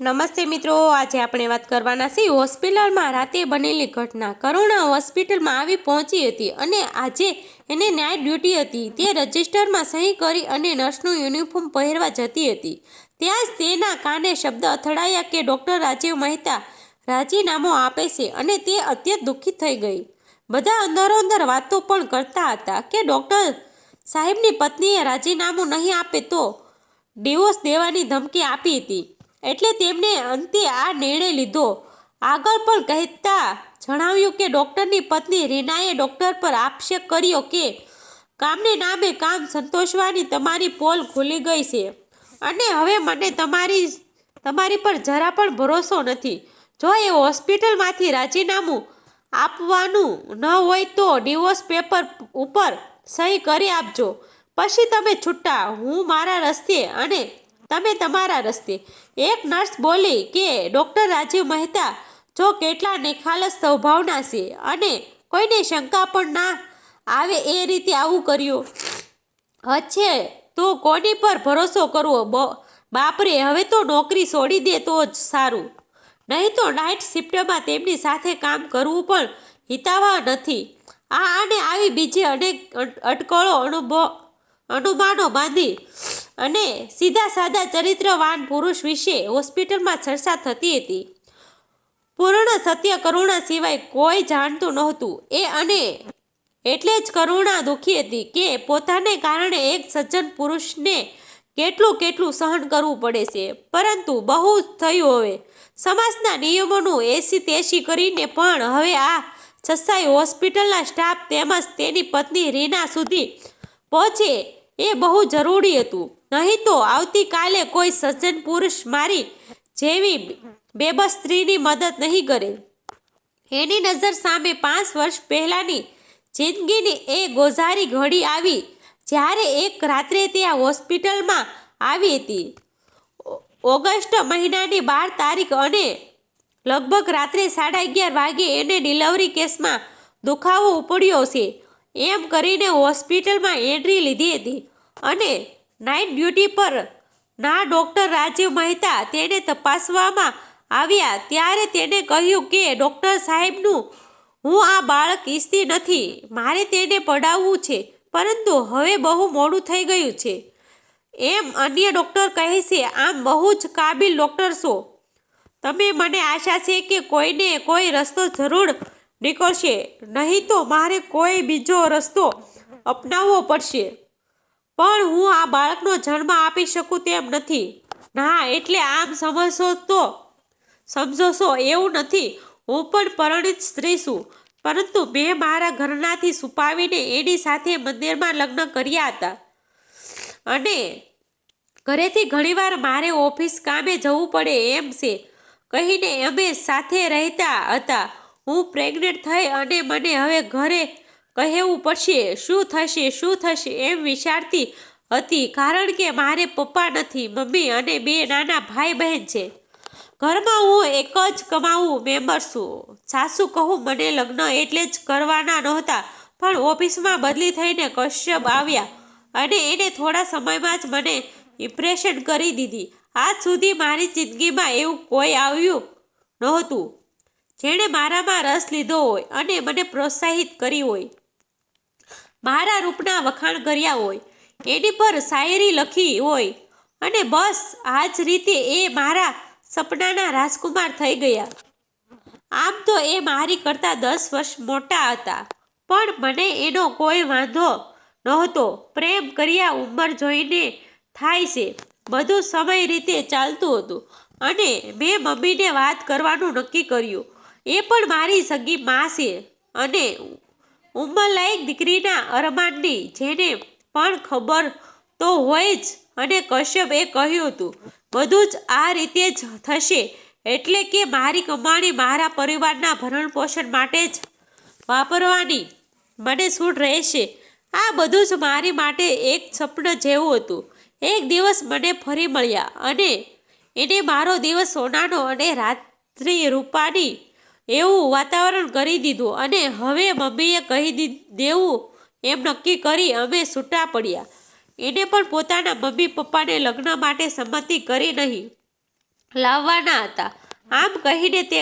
નમસ્તે મિત્રો, આજે આપણે વાત કરવાના છીએ હોસ્પિટલમાં રાતે બનેલી ઘટના। કરુણા હોસ્પિટલમાં આવી પહોંચી હતી અને આજે એને નાઇટ ડ્યુટી હતી। તે રજિસ્ટરમાં સહી કરી અને નર્સનું યુનિફોર્મ પહેરવા જતી હતી। ત્યાં જ તેના કાને શબ્દ અથડાયા કે ડૉક્ટર રાજીવ મહેતા રાજીનામું આપે છે અને તે અત્યંત દુઃખી થઈ ગઈ। બધા અંદરોઅંદર વાતો પણ કરતા હતા કે ડૉક્ટર સાહેબની પત્નીએ રાજીનામું નહીં આપે તો ડિવોર્સ દેવાની ધમકી આપી હતી, એટલે તેમણે અંતે આ નિર્ણય લીધો। આગળ પણ કહેતા જણાવ્યું કે ડૉક્ટરની પત્ની રીનાએ ડૉક્ટર પર આક્ષેપ કર્યો કે કામને નામે કામ સંતોષવાની તમારી પોલ ખુલી ગઈ છે અને હવે મને તમારી પર જરા પણ ભરોસો નથી। જો એ હોસ્પિટલમાંથી રાજીનામું આપવાનું ન હોય તો ડિવોર્સ પેપર ઉપર સહી કરી આપજો, પછી તમે છૂટા, હું મારા રસ્તે અને તમે તમારા રસ્તે। એક નર્સ બોલી કે ડૉક્ટર રાજીવ મહેતા જો કેટલા નિખાલસ સ્વભાવના છે અને કોઈને શંકા પણ ના આવે એ રીતે આવું કર્યું હશે તો કોની પર ભરોસો કરવો? બાપરે, હવે તો નોકરી છોડી દે તો જ સારું, નહીં તો નાઇટ શિફ્ટમાં તેમની સાથે કામ કરવું પણ હિતાવહ નથી। આ અને આવી બીજી અનેક અટકળો અનુમાનો બાંધી અને સીધા સાદા ચરિત્રવાન પુરુષ વિશે હોસ્પિટલમાં ચર્ચા થતી હતી। પૂર્ણ સત્ય કરુણા સિવાય કોઈ જાણતું નહોતું અને એટલે જ કરુણા દુઃખી હતી કે પોતાને કારણે એક સજ્જન પુરુષને કેટલું સહન કરવું પડે છે। પરંતુ બહુ થયું, હવે સમાજના નિયમોનું એસી કરીને પણ હવે આ સચ્ચાઈ હોસ્પિટલના સ્ટાફ તેમજ તેની પત્ની રીના સુધી પહોંચે એ બહુ જરૂરી હતું, નહીં તો આવતીકાલે કોઈ સજ્જન પુરુષ મારી જેવી બેબસ સ્ત્રીની મદદ નહીં કરે। એની નજર સામે 5 વર્ષ પહેલાની જિંદગીની એ ગોઝારી ઘડી આવી જ્યારે એક રાત્રે તે આ હોસ્પિટલમાં આવી હતી। ઓગસ્ટ મહિનાની 12 તારીખ અને લગભગ રાત્રે 11:30 વાગે એને ડિલિવરી કેસમાં દુખાવો ઉપડ્યો છે એમ કરીને હોસ્પિટલમાં એન્ટ્રી લીધી હતી અને નાઇટ ડ્યુટી પર ના ડૉક્ટર રાજીવ મહેતા તેને તપાસવામાં આવ્યા ત્યારે તેને કહ્યું કે ડૉક્ટર સાહેબનું હું આ બાળક ઈચ્છતી નથી, મારે તેને પડાવવું છે, પરંતુ હવે બહુ મોડું થઈ ગયું છે એમ અન્ય ડૉક્ટર કહે છે। આમ બહુ જ કાબિલ ડૉક્ટર છો તમે, મને આશા છે કે કોઈને કોઈ રસ્તો જરૂર નીકળશે, નહીં તો મારે કોઈ બીજો રસ્તો અપનાવવો પડશે, પણ હું આ બાળકનો જન્મ આપી શકું તેમ નથી। ના, એટલે આમ સમજો છો એવું નથી, હું પણ પરિણીત સ્ત્રી છું, પરંતુ મેં મારા ઘરનાથી છુપાવીને એની સાથે મંદિરમાં લગ્ન કર્યા હતા અને ઘરેથી ઘણીવાર મારે ઓફિસ કામે જવું પડે એમ છે કહીને અમે સાથે રહેતા હતા। હું પ્રેગ્નેન્ટ થઈ અને મને હવે ઘરે કહેવું પડશે, શું થશે એમ વિચારતી હતી, કારણ કે મારે પપ્પા નથી, મમ્મી અને 2 નાના ભાઈ બહેન છે। ઘરમાં હું એક જ કમાવું મેમ્બર છું। સાસુ કહું મને લગ્ન એટલે જ કરવાના નહોતા, પણ ઓફિસમાં બદલી થઈને કશ્યપ આવ્યા અને એને થોડા સમયમાં જ મને ઇમ્પ્રેશન કરી દીધી। આજ સુધી મારી જિંદગીમાં એવું કોઈ આવ્યું નહોતું જેણે મારામાં રસ લીધો હોય અને મને પ્રોત્સાહિત કરી હોય, મારા રૂપના વખાણ કર્યા હોય, એની પર શાયરી લખી હોય અને બસ આ જ રીતે એ મારા સપનાના રાજકુમાર થઈ ગયા। આમ તો એ મારી કરતાં 10 વર્ષ મોટા હતા, પણ મને એનો કોઈ વાંધો નહોતો। પ્રેમ કર્યા ઉંમર જોઈને થાય છે, બધું સમય રીતે ચાલતું હતું અને મેં મમ્મીને વાત કરવાનું નક્કી કર્યું। એ પણ મારી સગી માં છે અને ઉંમરલાયક દીકરીના અરમાનની જેને પણ ખબર તો હોય જ, અને કશ્યપે કહ્યું હતું બધું જ આ રીતે જ થશે, એટલે કે મારી કમાણી મારા પરિવારના ભરણ પોષણ માટે જ વાપરવાની મને છૂટ રહેશે। આ બધું જ મારી માટે એક સ્વપ્ન જેવું હતું। એક દિવસ મને ફરી મળ્યા અને એને મારો દિવસ સોનાનો અને રાત્રિ રૂપાની એવું વાતાવરણ કરી દીધું અને હવે મમ્મીએ કહી દેવું એમ નક્કી કરી અમે છૂટા પડ્યા। એને પણ પોતાના મમ્મી પપ્પાને લગ્ન માટે સંમતિ કરી નહીં લાવવાના હતા. આમ કહીને તે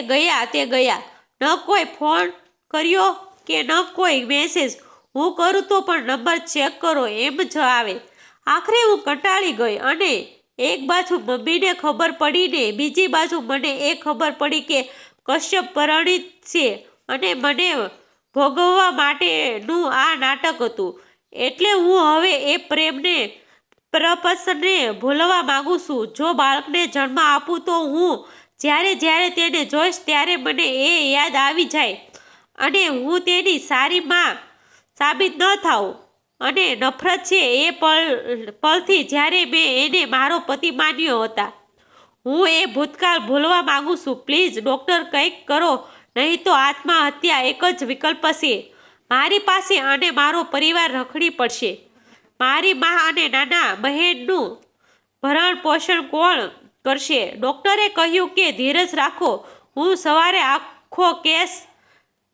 ગયા. ન કોઈ ફોન કર્યો કે ન કોઈ મેસેજ. હું કરું તો પણ નંબર ચેક કરો એમ જ આવે. આખરે હું કંટાળી ગઈ અને એક બાજુ મમ્મીને ખબર પડીને બીજી બાજુ મને એ ખબર પડી કે કશ્યપ પરિણીત છે અને મને ભોગવવા માટેનું આ નાટક હતું. એટલે હું હવે એ પ્રપંચને ભૂલવા માંગુ છું. જો બાળકને જન્મ આપું તો હું જ્યારે તેને જોઈશ ત્યારે મને એ યાદ આવી જાય અને હું તેની સારી માં સાબિત ન થાઉં. અને નફરત છે એ પલથી જ્યારે મેં એને મારો પતિ માન્યો હતા. હું એ ભૂતકાળ ભૂલવા માંગુ છું. પ્લીઝ ડૉક્ટર કંઈક કરો, નહીં તો આત્મહત્યા એક જ વિકલ્પ છે મારી પાસે અને મારો પરિવાર રખડી પડશે. મારી મા અને નાના બહેનનું ભરણ પોષણ કોણ કરશે? ડૉક્ટરે કહ્યું કે ધીરજ રાખો, હું સવારે આખો કેસ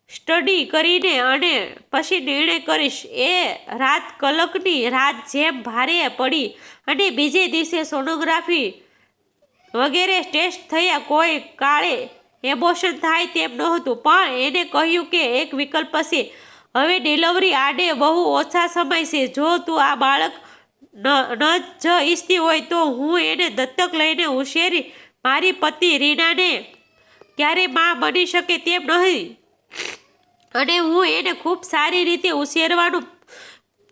સ્ટડી કરીને અને પછી નિર્ણય કરીશ. એ રાત કલકની રાત જેમ ભારે પડી અને બીજે દિવસે સોનોગ્રાફી વગેરે ટેસ્ટ થયા. કોઈ કાળે એબોર્શન થાય તેમ નહોતું, પણ એને કહ્યું કે એક વિકલ્પ છે. હવે ડિલિવરી આડે બહુ ઓછા સમય છે. જો તું આ બાળક ન જ ઈચ્છતી હોય તો હું એને દત્તક લઈને ઉછેરી. મારી પત્ની રીનાને ક્યારેય માં બની શકે તેમ નહીં અને હું એને ખૂબ સારી રીતે ઉછેરવાનું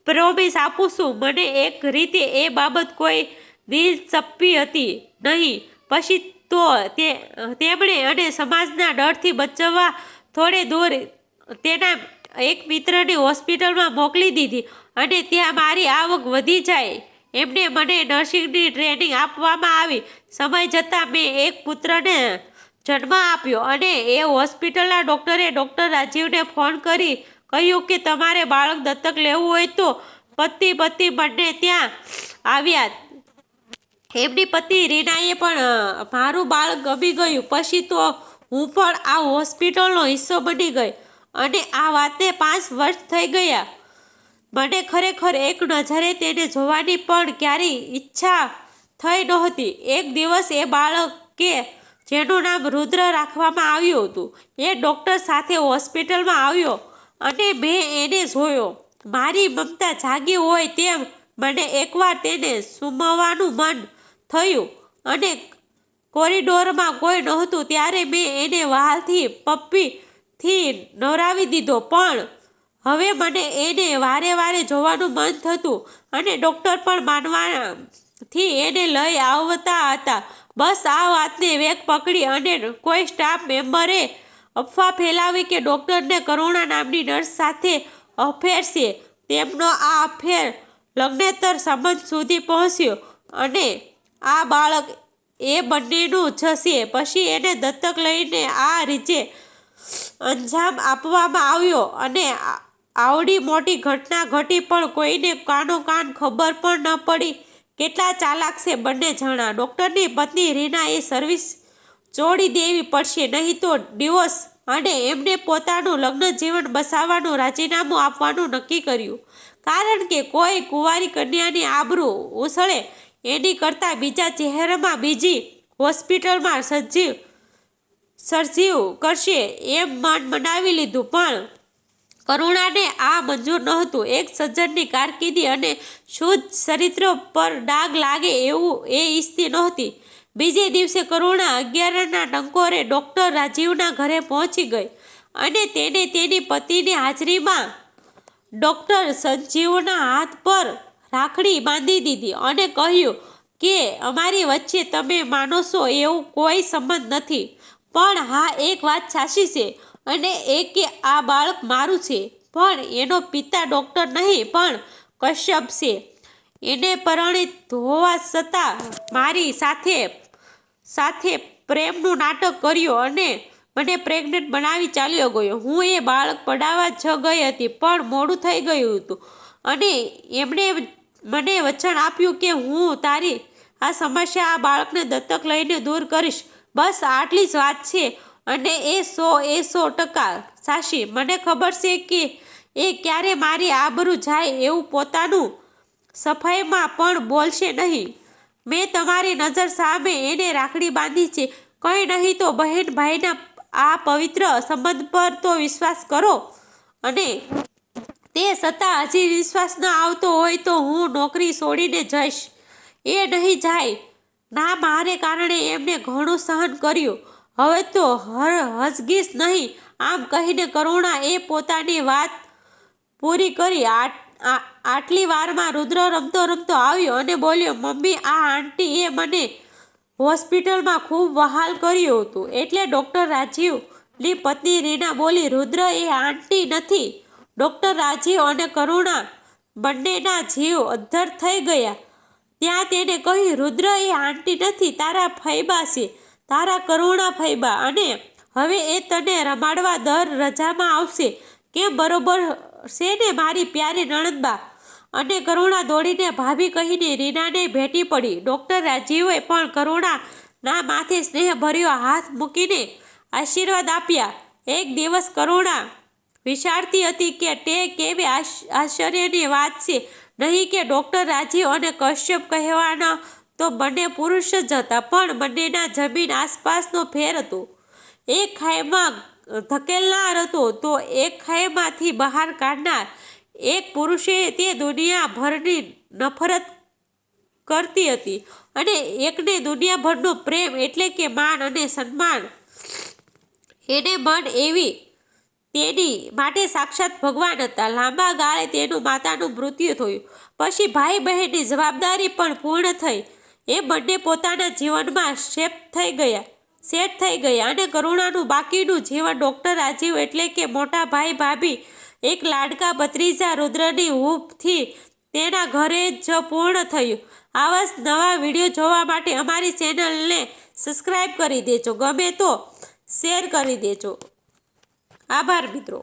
પ્રોમિસ આપું છું. મને એક રીતે એ બાબત કોઈ દિલચસ્પી હતી નહીં. પછી તો તેમણે અને સમાજના ડરથી બચવા થોડે દૂર તેના એક મિત્રને હોસ્પિટલમાં મોકલી દીધી અને ત્યાં મારી આવક વધી જાય એમને મને નર્સિંગની ટ્રેનિંગ આપવામાં આવી. સમય જતાં મેં એક પુત્રને જન્મ આપ્યો અને એ હોસ્પિટલના ડૉક્ટરે ડૉક્ટર રાજીવને ફોન કરી કહ્યું કે તમારે બાળક દત્તક લેવું હોય તો પતિ બંને ત્યાં આવ્યા. એમની પત્ની રીનાએ પણ મારું બાળક ગમી ગયું. પછી તો હું પણ આ હોસ્પિટલનો હિસ્સો બની ગઈ અને આ વાતને 5 વર્ષ થઈ ગયા. મને ખરેખર એક નજરે તેને જોવાની પણ ક્યારેય ઈચ્છા થઈ નહોતી. એક દિવસ એ બાળક કે જેનું નામ રુદ્ર રાખવામાં આવ્યું હતું એ ડૉક્ટર સાથે હોસ્પિટલમાં આવ્યો અને મેં એને જોયો. મારી મમતા જાગી હોય તેમ મને એકવાર તેને સૂમવાનું મન થયું અને કોરિડોરમાં કોઈ નહોતું ત્યારે મેં એને વહાલથી પપ્પીથી નવરાવી દીધો. પણ હવે મને એને વારે જોવાનું મન થતું અને ડૉક્ટર પણ માનવાથી એને લઈ આવતા હતા. બસ આ વાતને વેગ પકડી અને કોઈ સ્ટાફ મેમ્બરે અફવા ફેલાવી કે ડૉક્ટરને કરુણા નામની નર્સ સાથે અફેર છે. તેમનો આ અફેર લગ્નેતર સંબંધ સુધી પહોંચ્યો અને આ બાળક એ બંનેનું જ છે. પછી એને દત્તક લઈને આ રીતે અંજામ આપવામાં આવ્યો અને આવડી મોટી ઘટના ઘટી પણ કોઈને કાન ખબર પણ ન પડી. કેટલા ચાલાક છે બંને જણા. ડૉક્ટરની પત્ની રીનાએ સર્વિસ છોડી દેવી પડશે, નહીં તો ડિવોર્સ, અને એમને પોતાનું લગ્ન જીવન બસાવવાનું રાજીનામું આપવાનું નક્કી કર્યું. કારણ કે કોઈ કુંવારી કન્યાની આબરૂ ઉછળે એની કરતાં બીજા શહેરમાં બીજી હોસ્પિટલમાં સરજીવ કરશે એમ મન બનાવી લીધું. પણ કરુણાને આ મંજૂર નહોતું. એક સજ્જનની કારકિર્દી અને શુદ્ધ ચરિત્ર પર ડાઘ લાગે એવું એ ઈચ્છતી નહોતી. બીજે દિવસે કરુણા 11ના ટંકોરે ડૉક્ટર રાજીવના ઘરે પહોંચી ગઈ અને તેને તેની પતિની હાજરીમાં ડૉક્ટર સંજીવના હાથ પર રાખડી બાંધી દીધી અને કહ્યું કે અમારી વચ્ચે તમે માનો છો એવું કોઈ સંબંધ નથી, પણ હા એક વાત સાચી છે અને એ કે આ બાળક મારું છે, પણ એનો પિતા ડૉક્ટર નહીં પણ કશ્યપ છે. એને પરિણીત હોવા છતાં મારી સાથે પ્રેમનું નાટક કર્યું અને મને પ્રેગ્નન્ટ બનાવી ચાલ્યો ગયો. હું એ બાળક પડાવવા જ ગઈ હતી પણ મોડું થઈ ગયું હતું અને એમણે મને વચન આપ્યું કે હું તારી આ સમસ્યા આ બાળકને દત્તક લઈને દૂર કરીશ. બસ આટલી જ વાત છે અને એ 100% સાચી. મને ખબર છે કે એ ક્યારે મારી આબરૂ જાય એવું પોતાનું સફાઈમાં પણ બોલશે નહીં. મેં તમારી નજર સામે એને રાખડી બાંધી છે. કંઈ નહીં તો બહેન ભાઈના આ પવિત્ર સંબંધ પર તો વિશ્વાસ કરો. અને તે છતાં હજી વિશ્વાસ ન આવતો હોય તો હું નોકરી છોડીને જઈશ. એ નહીં જાય. ના, મારે કારણે એમને ઘણું સહન કર્યું. હવે તો હસગીશ નહીં. આમ કહીને કરુણા એ પોતાની વાત પૂરી કરી. આટલી વારમાં રુદ્ર રમતો રમતો આવ્યો અને બોલ્યો, મમ્મી, આ આંટીએ મને હોસ્પિટલમાં ખૂબ વહાલ કર્યું હતું. એટલે ડૉક્ટર રાજીવની પત્ની રીના બોલી, રુદ્ર એ આંટી નથી. ડૉક્ટર રાજીવ અને કરુણા બંનેના જીવ અદ્ધર થઈ ગયા. ત્યાં તેને કહ્યું, રુદ્ર એ આંટી નથી, તારા ફૈબા છે, તારા કરુણા ફૈબા. અને હવે એ તને રમાડવા દર રજામાં આવશે. કેમ, બરોબર છે ને મારી પ્યારી નણંદબા? અને કરુણા દોડીને ભાભી કહીને રીનાને ભેટી પડી. ડૉક્ટર રાજીવે પણ કરુણાના માથે સ્નેહભર્યો હાથ મૂકીને આશીર્વાદ આપ્યા. એક દિવસ કરુણા વિચારતી હતી કે તે કેવી આશ્ચર્યની વાત છે નહીં કે ડૉક્ટર રાજીવ અને કશ્યપ કહેવાના તો બંને પુરુષ જ હતા, પણ બંનેના જમીન આસપાસનો ફેર હતો. એક ખાઈમાં ધકેલનાર હતો તો એક ખાઈમાંથી બહાર કાઢનાર. એક પુરુષે તે દુનિયાભરની નફરત કરતી હતી અને એકને દુનિયાભરનો પ્રેમ એટલે કે માન અને સન્માન. એને મન એવી તેની માટે સાક્ષાત ભગવાન હતા. લાંબા ગાળે તેનું માતાનું મૃત્યુ થયું. પછી ભાઈ બહેનની જવાબદારી પણ પૂર્ણ થઈ. એ બંને પોતાના જીવનમાં સેટ થઈ ગયા અને કરુણાનું બાકીનું જીવન ડૉક્ટર રાજીવ એટલે કે મોટા ભાઈ ભાભી એક લાડકા ભત્રીજા રુદ્રની હૂંફથી તેના ઘરે જ પૂર્ણ થયું. આવા જ નવા વિડીયો જોવા માટે અમારી ચેનલને સબસ્ક્રાઈબ કરી દેજો. ગમે તો શેર કરી દેજો. આભાર મિત્રો.